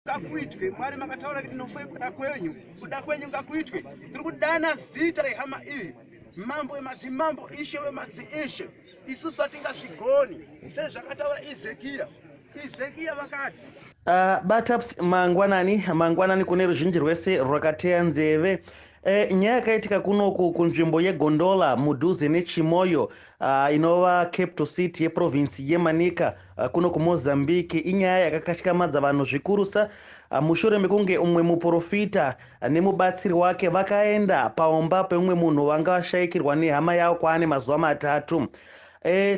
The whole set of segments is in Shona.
ngakuitwe mwari makataura kuti nofai kuda kwenyu ngakuitwe. Tiri kudana zita rehama iyi, mambo wemadzimambo, ishe wemadziishe. Isusu hatingazvigoni sezvakataura Ezekiya vakati bataps mangwanani kune ruzhinji rwese rwakateya nzeve. Nyaya yakaitika kunoku kunzvimbo yeGondola mudhuze neChimoyo inova capital city yeprovinsi yeManika kuno kuMozambique inyaya yakakatyamadza vanhu zvikurusa. Mushure mekunge umwe muprofita nemubatsiri wake vakaenda paomba peumwe munhu vanga vashayikirwa nehama yavo kwaane mazuva matatu.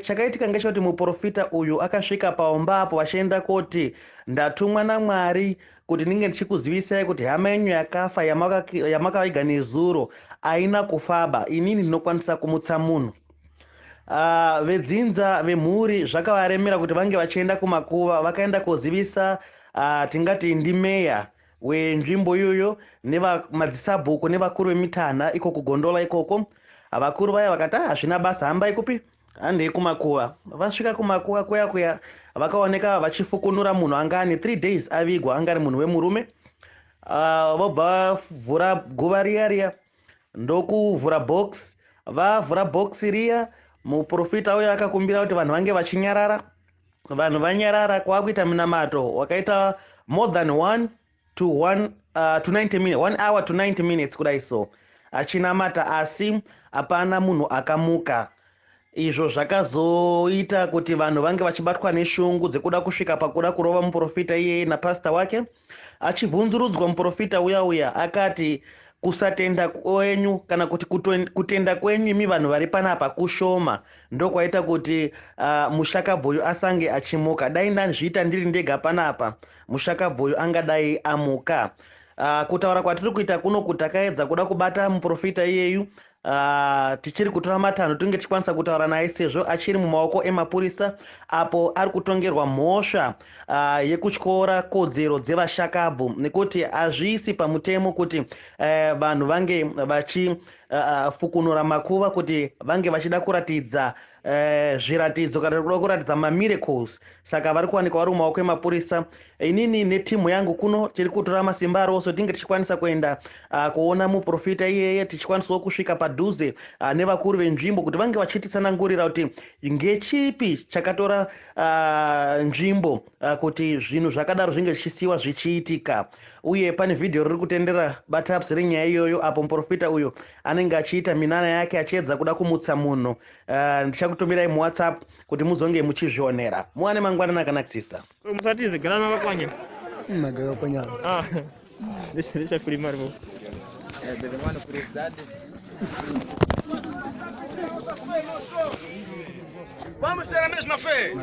Chakaitika ngechekuti muprofita uyu akasvika paomba apo vachienda kuti ndatumwa naMwari kuti ninge ndichikuzivisai kuti hama yenyu yakafa yamakavaiga nezuro haina kufaba, inini ndinokwanisa kumutsa munhu. Vedzinza vemhuri zvakavaremera kuti vange vachienda kumakuva, vakaenda kozivisa tingati ndimeya wenzvimbo iyoyo madzisabhuku nevakuru vemitana iko kuGondola ikoko. Vakuru vaya vakati hazvina basa, hambai kupi? Handei kumakuva. Vasvika kumakuva kuya vakaoneka vachifukunura munhu anga ane 3 days avigwa, anga ari munhu wemurume. Vobva vavhura guva riya ndokuvhura box. Vavhura box riya, muprofita uyo akakumbira kuti vanhu vange vachinyarara. Vanhu vanyarara, kwakuita minamato wakaita more than 1 to 90 minutes, 1 hour to 90 minutes kudai so achinamata, asi hapana munhu akamuka. Izvo zvakazoita kuti vanhu vange vachibatwa neshungu dzekuda kusvika pakuda kurova muprofita iyeye napasta wake. Achibvunzurudzwa muprofita uya akati kusatenda kwenyu kana kuti kutenda kwenyu imi vanhu vari panapa kushoma, ndokwaita kuti mushakabhoyo asange achimuka. Dai ndazviita ndiri ndega panapa, mushakabhoyo angadai amuka. Kutaura kwatiri kuita kuno kuti takaedza kuda kubata muprofita iyeyu, tichiri kutora matanho tinge tichikwanisa kutaura naye sezvo achiri mumaoko emapurisa apo ari kutongerwa mhosva yekutyora kodzero dzevashakabvu, nekuti hazviisi pamutemo kuti vanhu vange vachifukunura makuva kuti vange vachida kuratidza zviratidzo kana kuda kuratidza mamiracles. Saka vari kuwanikwa vari mumaoko emapurisa. Inini netimu yangu kuno tiri kutora masimba aroso tinge tichikwanisa kuenda kuona muprofita iyeye, tichikwanisawo kusvika padhuze nevakuru venzvimbo kuti vange vachititsanangurira kuti ngechipi chakatora nzvimbo kuti zvinhu zvakadaro zvinge zvichisiyiwa zvichiitika. Uye pane vhidhiyo riri kutendera bataps renyaya iyoyo apo muprofita uyo anenge achiita minana yake achiedza kuda kumutsa munhu. Ndichakutumirai muWhatsApp kuti muzonge muchizvionera. Muwane mangwanani akanakisisa. Musatize garama vakwanya. Magayo kwanya. Deixa filmar vou. Mano, curiosidade. vamos ter a mesma fé.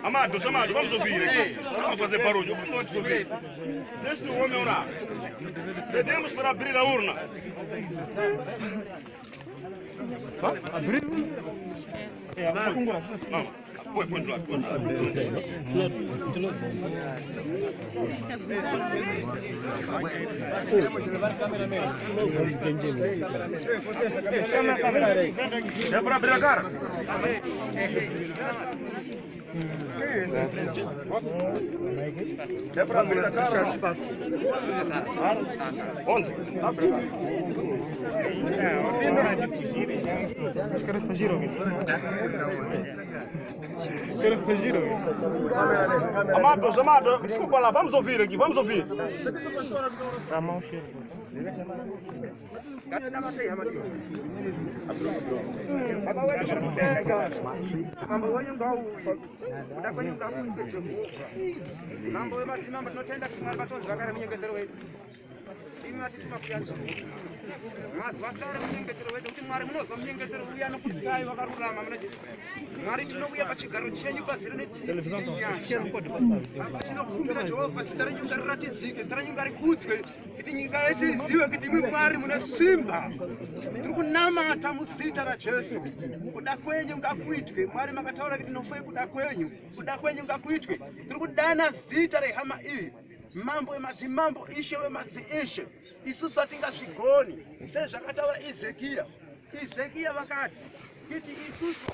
Amado, vamos ouvir aqui. Vamos fazer barulho. Vamos ouvir. Deixa o homem orar. Pedimos para abrir a urna. Abrir? Não. Põe do lado. É para abrir a cara? É para abrir a cara? 11. Abre a cara. Os caras fugiram. Amado, desculpa lá, vamos ouvir aqui, vamos ouvir. A mão cheia. Tirikunamata muzita raJesu. Kuda kwenyu ngakuitwe. Mwari makataura kuti nofai kuda kwenyu ngakuitwe. Tirikudana zita rehama iyi, mambo wemadzimambo, ishe wemadziishe. isusu atingazvigoni sezvakataura Ezekiya vakati kuti isusu